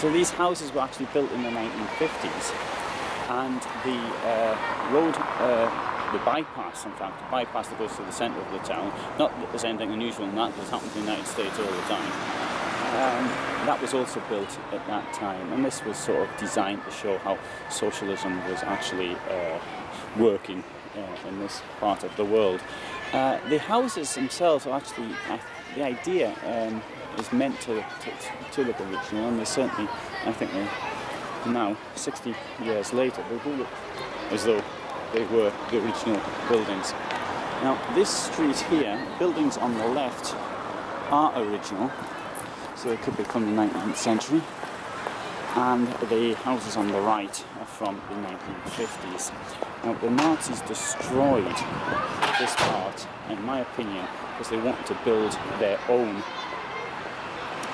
So these houses were actually built in the 1950s, and the road, the bypass, in fact, the bypass that goes through the centre of the town, not that there's anything unusual in that, because it happens in the United States all the time, that was also built at that time, and this was sort of designed to show how socialism was actually working in this part of the world. The houses themselves are actually, the idea is meant to look original, and they certainly, I think now, 60 years later, they do look as though they were the original buildings. Now this street here, buildings on the left are original, so they could be from the 19th century, and the houses on the right are from the 1950s. Now the Nazis destroyed this part, in my opinion, because they wanted to build their own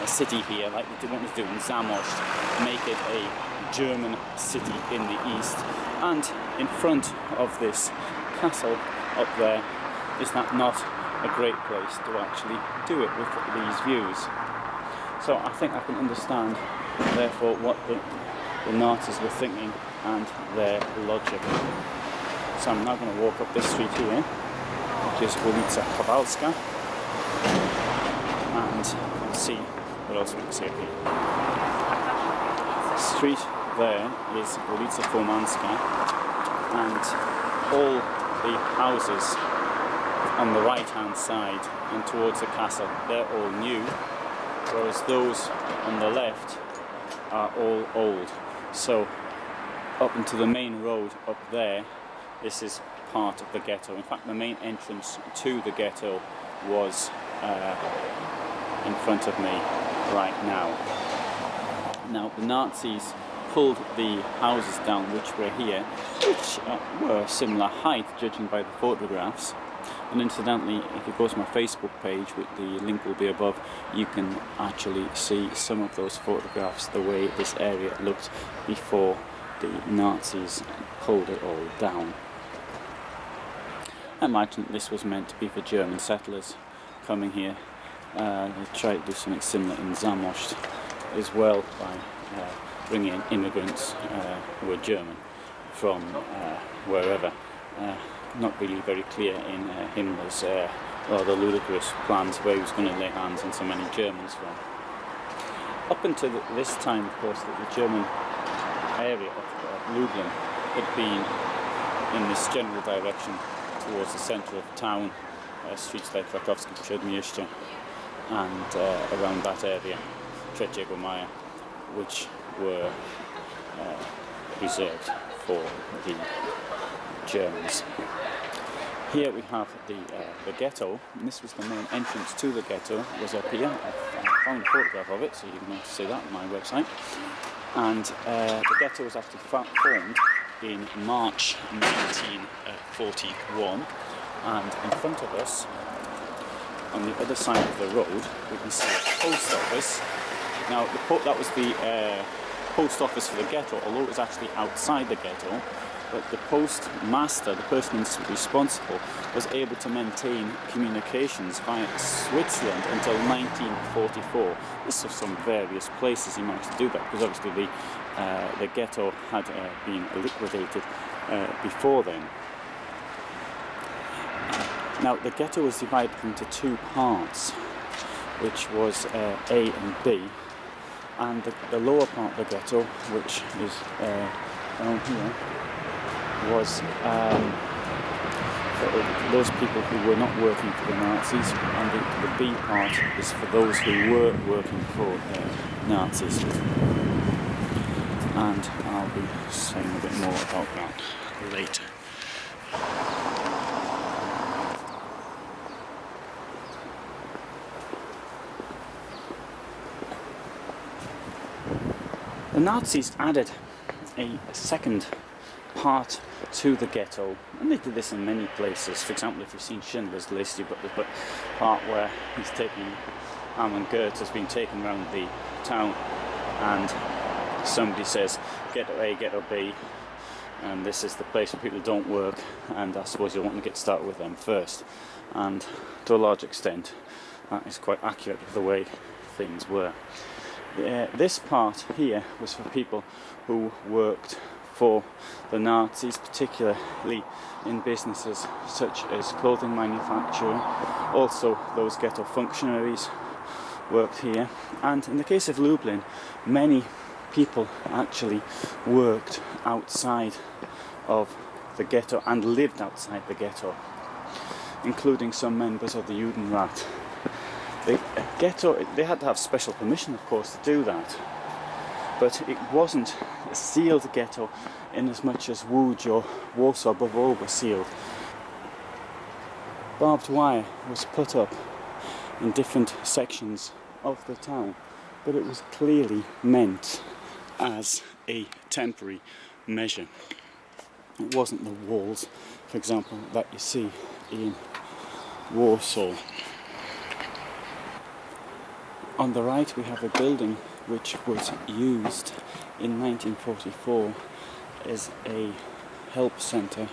city here, like they wanted to do in Zamość, make it a German city in the east. And in front of this castle up there, is that not a great place to actually do it with these views? So I think I can understand, therefore, what the Nazis were thinking and their logic. So I'm now going to walk up this street here, which is Ulica Kowalska, and see what else we can see up here. Street there is Ulica Furmanska, and all the houses on the right hand side and towards the castle, they're all new, whereas those on the left are all old. So up into the main road up there, this is part of the ghetto. In fact, the main entrance to the ghetto was in front of me right now. Now the Nazis pulled the houses down which were here, which were similar height judging by the photographs. And incidentally, if you go to my Facebook page, with the link will be above, you can actually see some of those photographs, the way this area looked before the Nazis pulled it all down. I imagine this was meant to be for German settlers coming here. They tried to do something similar in Zamość as well, by bringing in immigrants who were German from wherever. Not really very clear in Himmler's rather ludicrous plans where he was going to lay hands on so many Germans from. Up until this time, of course, that the German area of Lublin had been in this general direction towards the centre of town, streets like Krakowskie Przedmieście and around that area, Trzeciego Maja, which were reserved for the Germans. Here we have the ghetto, and this was the main entrance to the ghetto, was up here. I found a photograph of it, so you can see that on my website. And the ghetto was actually formed in March 1941, and in front of us, on the other side of the road, we can see a post office. Now that was the post office for the ghetto, although it was actually outside the ghetto. But the postmaster, the person responsible, was able to maintain communications via Switzerland until 1944. This was from various places he managed to do that, because obviously the ghetto had been liquidated before then. Now the ghetto was divided into two parts, which was A and B, and the lower part of the ghetto, which is down here, was for those people who were not working for the Nazis, and the B part is for those who were working for Nazis. And I'll be saying a bit more about that later. The Nazis added a second part to the ghetto, and they did this in many places. For example, if you've seen Schindler's List, you've got the part where he's taking Hermann Goethe has been taken around the town, and somebody says ghetto A, ghetto B, and this is the place where people don't work, and I suppose you'll want to get started with them first. And to a large extent, that is quite accurate of the way things were. This part here was for people who worked for the Nazis, particularly in businesses such as clothing manufacturing. Also, those ghetto functionaries worked here. And in the case of Lublin, many people actually worked outside of the ghetto and lived outside the ghetto, including some members of the Judenrat. The ghetto, they had to have special permission, of course, to do that, but it wasn't a sealed ghetto in as much as Łódź or Warsaw above all were sealed. Barbed wire was put up in different sections of the town, but it was clearly meant as a temporary measure. It wasn't the walls, for example, that you see in Warsaw. On the right we have a building which was used in 1944 as a help centre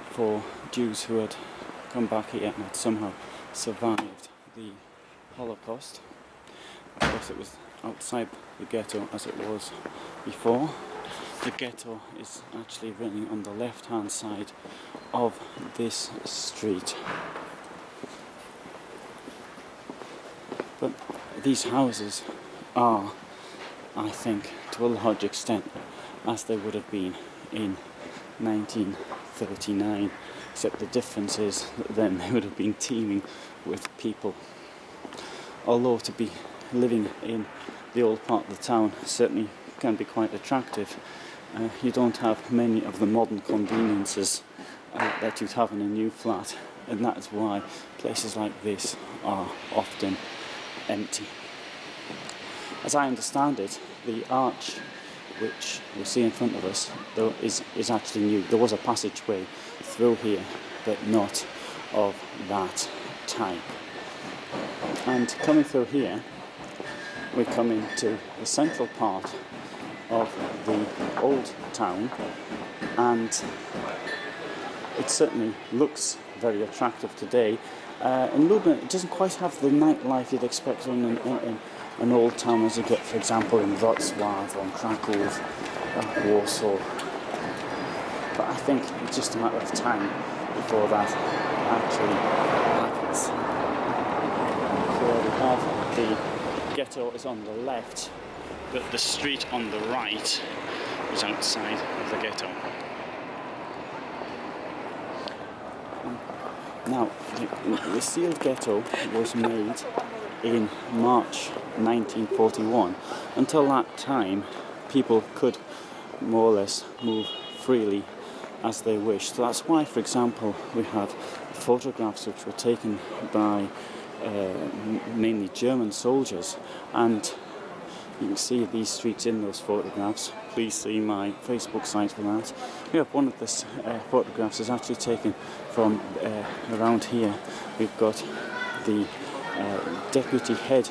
for Jews who had come back here and had somehow survived the Holocaust. Of course, it was outside the ghetto as it was before. The ghetto is actually running on the left hand side of this street. But these houses are, I think, to a large extent as they would have been in 1939, except the difference is that then they would have been teeming with people. Although to be living in the old part of the town certainly can be quite attractive, you don't have many of the modern conveniences that you'd have in a new flat, and that is why places like this are often empty. As I understand it, the arch which we see in front of us though is actually new. There was a passageway through here, but not of that type. And coming through here, we come into the central part of the old town, and it certainly looks very attractive today. In Lublin, it doesn't quite have the nightlife you'd expect in an old town as you get, for example, in Wrocław or in Kraków, Warsaw. But I think it's just a matter of time before that actually happens. So we have the ghetto is on the left, but the street on the right is outside of the ghetto. Now, the sealed ghetto was made in March 1941. Until that time, people could more or less move freely as they wished. So that's why, for example, we have photographs which were taken by mainly German soldiers, and you can see these streets in those photographs. Please see my Facebook site for that. We have one of the photographs is actually taken from around here. We've got the deputy head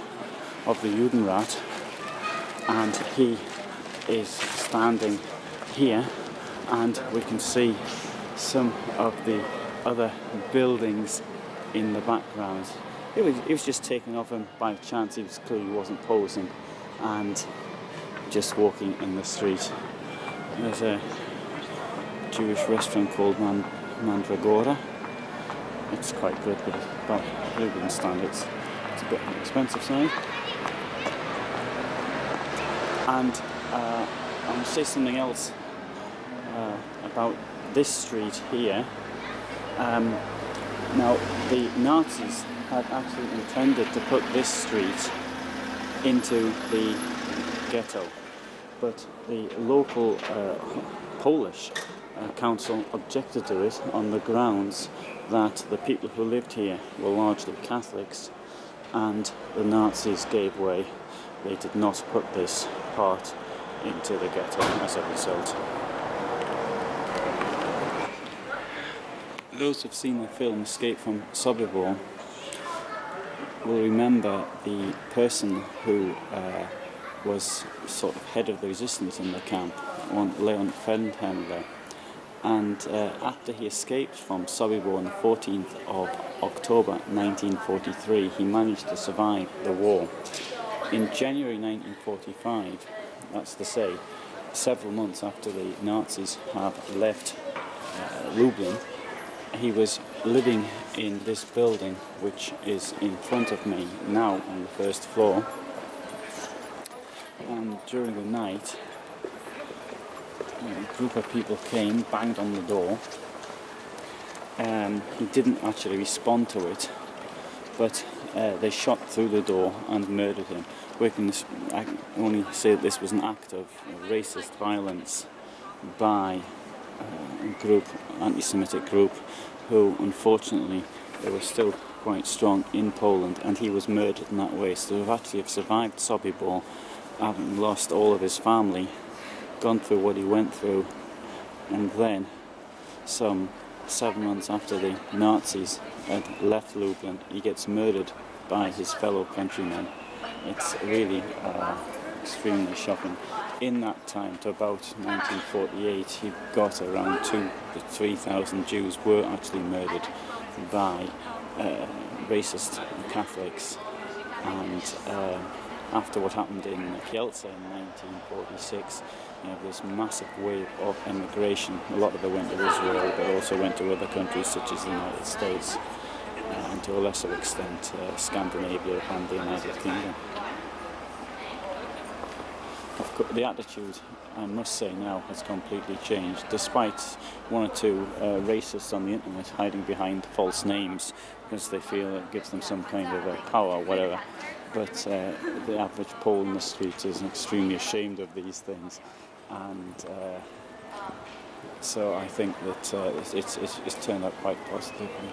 of the Judenrat, and he is standing here, and we can see some of the other buildings in the background. It was just taken off him by chance. He clearly wasn't posing and just walking in the street. There's a Jewish restaurant called Mandragora. It's quite good, but about Lublin standards, it's a bit on the expensive side. And I want to say something else about this street here. Now, the Nazis had actually intended to put this street into the ghetto, but the local Polish council objected to it on the grounds that the people who lived here were largely Catholics, and the Nazis gave way. They did not put this part into the ghetto as a result. Those who've seen the film Escape from Sobibor will remember the person who was sort of head of the resistance in the camp, one Leon Fernhendler. And after he escaped from Sobibor on the 14th of October 1943, he managed to survive the war. in January 1945, that's to say, several months after the Nazis had left Lublin, he was living in this building which is in front of me now on the first floor, and during the night a group of people came, banged on the door. He didn't actually respond to it, but they shot through the door and murdered him. I only say that this was an act of racist violence by a group, anti-Semitic group, who unfortunately they were still quite strong in Poland, and he was murdered in that way. So to actually have survived Sobibor, having lost all of his family, gone through what he went through, and then some 7 months after the Nazis had left Lublin, he gets murdered by his fellow countrymen. It's really extremely shocking. In that time, to about 1948, he got around 2,000 to 3,000 Jews were actually murdered by racist Catholics. And after what happened in Kielce in 1946, you know, this massive wave of emigration. A lot of it went to Israel, but also went to other countries such as the United States, and to a lesser extent Scandinavia and the United Kingdom. The attitude, I must say now, has completely changed, despite one or two racists on the internet hiding behind false names because they feel it gives them some kind of power or whatever. But the average Pole in the streets is extremely ashamed of these things, and so I think that it's turned out quite positively.